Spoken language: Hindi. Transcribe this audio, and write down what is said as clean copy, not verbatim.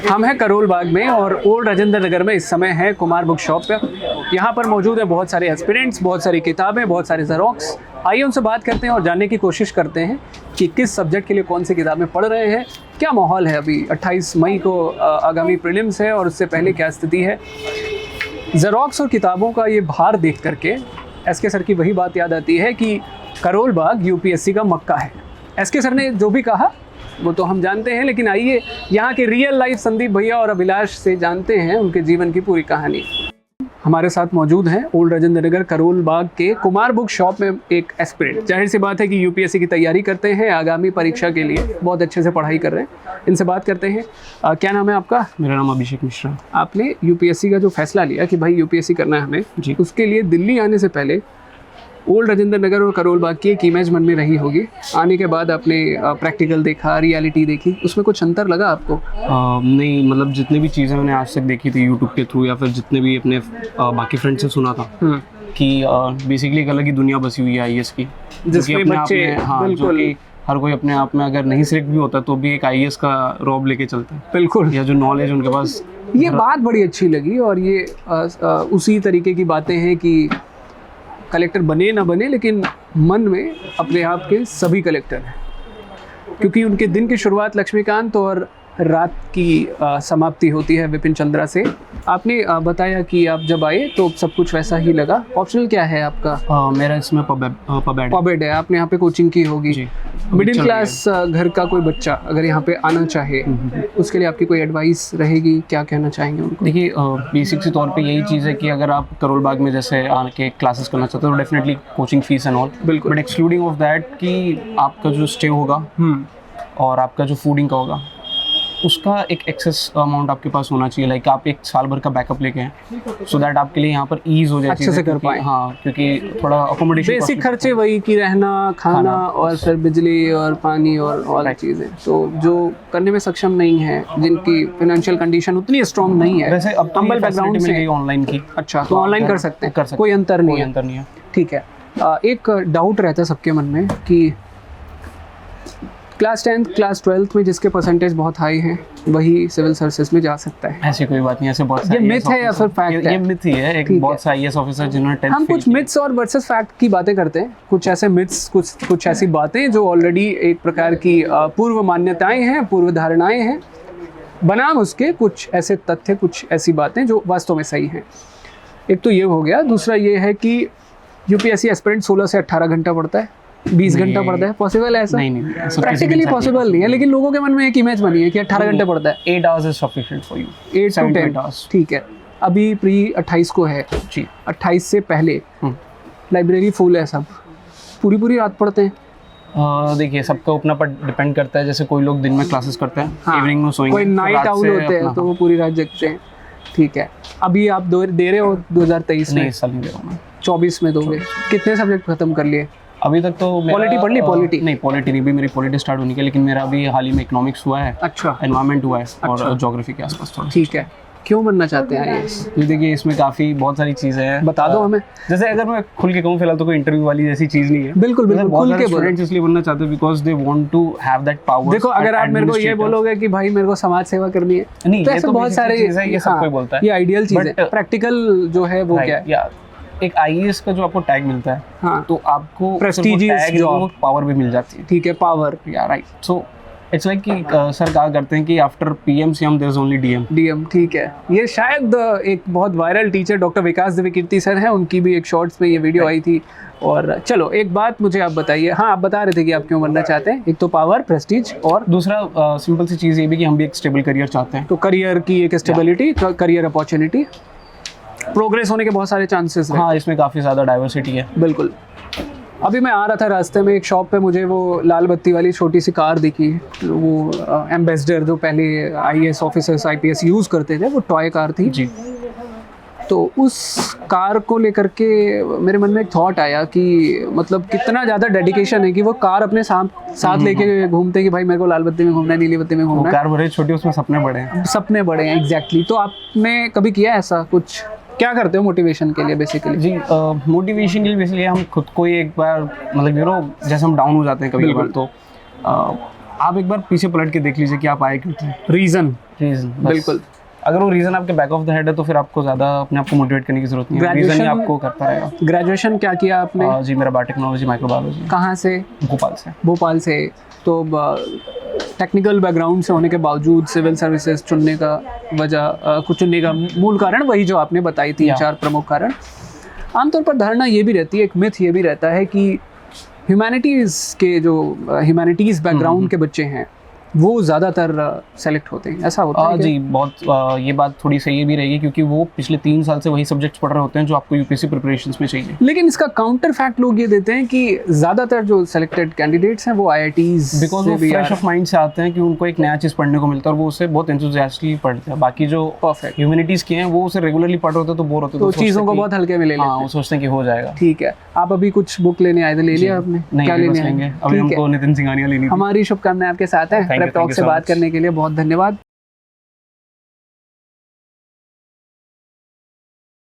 हम हैं करोल बाग में और ओल्ड राजेंद्र नगर में इस समय है कुमार बुक शॉप पे। यहाँ पर मौजूद है बहुत सारे एस्पिरेंट्स, बहुत सारी किताबें, बहुत सारे ज़ेरॉक्स। आइए उनसे बात करते हैं और जानने की कोशिश करते हैं कि किस सब्जेक्ट के लिए कौन सी किताबें पढ़ रहे हैं, क्या माहौल है। अभी 28 मई को आगामी प्रीलिम्स है और उससे पहले क्या स्थिति है। ज़ेरॉक्स और किताबों का ये भार देख करके एसके सर की वही बात याद आती है कि करोल बाग यूपीएससी का मक्का है। एसके सर ने जो भी कहा वो तो हम जानते हैं, लेकिन आइए यहाँ के रियल लाइफ संदीप भैया और अभिलाष से जानते हैं उनके जीवन की पूरी कहानी। हमारे साथ मौजूद हैं ओल्ड राजेंद्र नगर करोल बाग के कुमार बुक शॉप में एक एस्पिरेंट। जाहिर सी बात है कि यूपीएससी की तैयारी करते हैं, आगामी परीक्षा के लिए बहुत अच्छे से पढ़ाई कर रहे हैं। इनसे बात करते हैं। क्या नाम है आपका? मेरा नाम अभिषेक मिश्रा। आपने यूपीएससी का जो फैसला लिया कि भाई यूपीएससी करना है हमें जी, उसके लिए दिल्ली आने से पहले ओल्ड राजेंद्र नगर और करोल बाग की एक इमेज मन में रही होगी। आने के बाद आपने प्रैक्टिकल देखा, रियलिटी देखी, उसमें कुछ अंतर लगा आपको? नहीं, मतलब जितनी भी चीज़ें मैंने आज तक देखी थी यूट्यूब के थ्रू या फिर जितने भी अपने बाकी फ्रेंड्स से सुना था कि बेसिकली एक अलग ही दुनिया बसी हुई है आईएएस की, जिसमें बच्चे जो कि हर कोई अपने आप में अगर नहीं सिलेक्ट भी होता तो भी एक आईएएस का रॉब लेके चलता है। बिल्कुल, या जो नॉलेज उनके पास, ये बात बड़ी अच्छी लगी। और ये उसी तरीके की बातें हैं कि कलेक्टर बने ना बने, लेकिन मन में अपने आप के सभी कलेक्टर हैं, क्योंकि उनके दिन की शुरुआत लक्ष्मीकांत और रात की समाप्ति होती है विपिन चंद्रा से। आपने बताया कि आप जब आए तो सब कुछ वैसा ही लगा। ऑप्शनल क्या है आपका? मेरा इसमें पब है। आपने यहाँ पे कोचिंग की होगी। मिडिल क्लास घर का कोई बच्चा अगर यहाँ पे आना चाहे उसके लिए आपकी कोई एडवाइस रहेगी? क्या कहना चाहेंगे उनको? देखिए, बेसिक से तौर पे यही चीज़ है कि अगर आप करोल बाग में जैसे आके क्लासेस करना चाहते हो तो definitely coaching fees and all, बिल्कुल, बट एक्सक्लूडिंग ऑफ दैट कि आपका जो स्टे होगा और आपका जो फूडिंग का होगा उसका एक एक्सेस अमाउंट आपके पास होना चाहिए। लाइक आप एक साल भर का बैकअप लेके हैं सो दैट आपके लिए यहाँ पर ईज हो जाए, अच्छे से कर पाए। हाँ, क्योंकि थोड़ा अकोमोडेशन बेसिक खर्चे वही कि रहना, खाना और फिर बिजली और पानी और ऑल चीज़ें, तो जो करने में सक्षम नहीं है, जिनकी फाइनेंशियल कंडीशन उतनी स्ट्रॉन्ग नहीं है, वैसे अब कंबल बैकग्राउंड से ऑनलाइन की। अच्छा, तो ऑनलाइन कर सकते हैं, कोई अंतर नहीं है। ठीक है। एक डाउट रहता है सबके मन में कि क्लास 10th क्लास 12th में जिसके परसेंटेज बहुत हाई हैं वही सिविल सर्विसेज में जा सकता है। ऐसी कोई बात नहीं, ऐसे बहुत सारे ये मिथ है या फिर फैक्ट है? ये मिथ ही है। एक बहुत सारे आईएएस ऑफिसर जिन्होंने 10th हम कुछ मिथ्स और वर्सेस फैक्ट की बातें करते हैं। कुछ ऐसे मिथ्स, कुछ ऐसी बातें जो ऑलरेडी एक प्रकार की पूर्व मान्यताएं हैं, पूर्व धारणाएं हैं, बनाम उसके कुछ ऐसे तथ्य, कुछ ऐसी बातें जो वास्तव में सही हैं। एक तो ये हो गया। दूसरा ये है कि यूपीएससी एस्पिरेंट 16 से 18 घंटा पढ़ता है, 20 घंटा पढ़ता है। पॉसिबल है ऐसा? नहीं, प्रैक्टिकली पॉसिबल नहीं है, लेकिन लोगों के मन में एक इमेज बनी है कि 18 घंटे पढ़ता है। 8 hours is sufficient for you, 8 to 10 hours। ठीक है। अभी प्री 28 को है जी, 28 से पहले लाइब्रेरी फुल है, सब पूरी रात पढ़ते हैं। देखिए, सबका अपना पर डिपेंड करता है। जैसे कोई लोग दिन में क्लासेस करते हैं, इवनिंग में सोएंगे, कोई नाइट आउल होते हैं तो वो पूरी रात जगते हैं। ठीक है। अभी आप दे रहे हो 2023 में? इस साल नहीं दे रहा हूँ मैं। 24 में दोगे? कितने सब्जेक्ट खत्म कर लिए अभी तक? तो पॉलिटी पढ़ ली? पॉलिटी नहीं, भी मेरी पॉलिटी स्टार्ट होनी है, लेकिन मेरा अभी हाल ही में इकोनॉमिक्स हुआ है। अच्छा। एनवायरनमेंट हुआ है और ज्योग्राफी के आसपास थोड़ा। ठीक है। क्यों बनना चाहते हैं आईएएस? देखिए, इसमें काफ़ी बहुत सारी चीज़ें हैं, बता दो हमें। जैसे अगर मैं खुल के कहूँ, फिलहाल तो कोई इंटरव्यू वाली जैसी चीज़ नहीं है। बिल्कुल खुल के बोलो। इसलिए बनना चाहते हैं because they want to have that power. देखो, अगर आप मेरे को ये बोलोगे कि भाई मेरे को समाज सेवा करनी है, नहीं, तो ऐसे बहुत सारे, ये सब कोई बोलता है, ये आइडियल चीज़ है। प्रैक्टिकल जो है वो क्या है? एक आईएएस का जो आपको टैग मिलता है, हाँ, तो आपको प्रेस्टीजियस जॉब, पावर भी मिल जाती है। ठीक है, पावर, या राइट। सो इट्स लाइक कि सर कहा करते हैं कि after PM CM there is only DM. ठीक है। ये शायद एक बहुत viral teacher doctor Vikas Devkirti sir हैं, उनकी भी एक शॉर्ट्स में ये वीडियो आई थी। और चलो, एक बात मुझे आप बताइए। हाँ, आप बता रहे थे कि आप क्यों बनना चाहते हैं। एक तो पावर, प्रेस्टीज, और दूसरा सिंपल सी चीज़ ये भी कि हम भी एक स्टेबल करियर चाहते हैं। तो करियर की एक स्टेबिलिटी, करियर अपॉर्चुनिटी, प्रोग्रेस होने के बहुत सारे चांसेस हैं। हाँ, इसमें काफ़ी ज़्यादा डाइवर्सिटी है। बिल्कुल। अभी मैं आ रहा था रास्ते में, एक शॉप पे मुझे वो लाल बत्ती वाली छोटी सी कार दिखी। वो एम्बेसडर जो पहले आईएएस ऑफिसर्स आईपीएस यूज़ करते थे, वो टॉय कार थी जी। तो उस कार को लेकर के मेरे मन में एक थॉट आया कि मतलब कितना ज़्यादा डेडिकेशन है कि वो कार अपने साथ लेके घूमते हैं कि भाई मेरे को लाल बत्ती में घूमना है, नीली बत्ती में घूमना है। कार भले छोटी, उसमें सपने बड़े हैं। सपने बड़े हैं, एग्जैक्टली। तो आपने कभी किया ऐसा कुछ? क्या करते हो मोटिवेशन के लिए बेसिकली? जी, मोटिवेशन के लिए बेसिकली हम खुद को ही एक बार, मतलब जैसे हम डाउन हो जाते हैं कभी कभार, तो आप एक बार पीछे पलट के देख लीजिए कि आप आए क्यों थे। रीज़न, रीज़न बिल्कुल। अगर वो रीज़न आपके बैक ऑफ द हेड है तो फिर आपको ज़्यादा अपने आप को मोटिवेट करने की ज़रूरत नहीं है, रीज़न ही Graduation- आपको करता रहेगा। ग्रेजुएशन क्या किया आपने? जी मेरा बायोटेक्नोलॉजी माइक्रोबायोलॉजी कहाँ से? भोपाल से। भोपाल से। तो टेक्निकल बैकग्राउंड से होने के बावजूद सिविल सर्विसेज चुनने का वजह कुछ चुनने का मूल कारण वही जो आपने बताई थी, Yeah. 4 प्रमुख कारण। आमतौर पर धारणा ये भी रहती है, एक मिथ ये भी रहता है कि ह्यूमैनिटीज़ के जो ह्यूमैनिटीज़ बैकग्राउंड के बच्चे हैं वो ज़्यादातर सेलेक्ट होते हैं, ऐसा होता है क्या? जी बहुत ये बात थोड़ी सही भी रहेगी क्योंकि वो पिछले 3 साल से वही सब्जेक्ट्स पढ़ रहे होते हैं जो आपको यूपीएससी प्रिपरेशंस में चाहिए। लेकिन इसका काउंटर फैक्ट लोग ये देते हैं कि ज़्यादातर जो सेलेक्टेड कैंडिडेट्स हैं वो IITs बिकॉज वो फ्रेश ऑफ माइंड से आते हैं कि उनको एक नया चीज़ पढ़ने को मिलता है और वो उसे बहुत एंथुसियास्टिकली पढ़ते हैं। बाकी जो परफेक्ट, ह्यूमैनिटीज़ के हैं वो उसे रेगुलरली पढ़ रहे होते हैं तो बोर होते हैं, तो सोचते चीज़ों को हैं बहुत हल्के में ले कि हाँ लेते वो हैं। सोचते हैं कि हो जाएगा। ठीक है, आप अभी कुछ बुक लेने आए थे, ले लिया आपने? नहीं क्या अभी बस लेने आए? लेंगे, अभी ठीक है, हमको नितिन सिंघानिया लेनी थी। हमारी शुभकामनाएं आपके साथ हैं। Thank you, prep talk thank you से so बात much. करने के लिए बहुत धन्यवाद।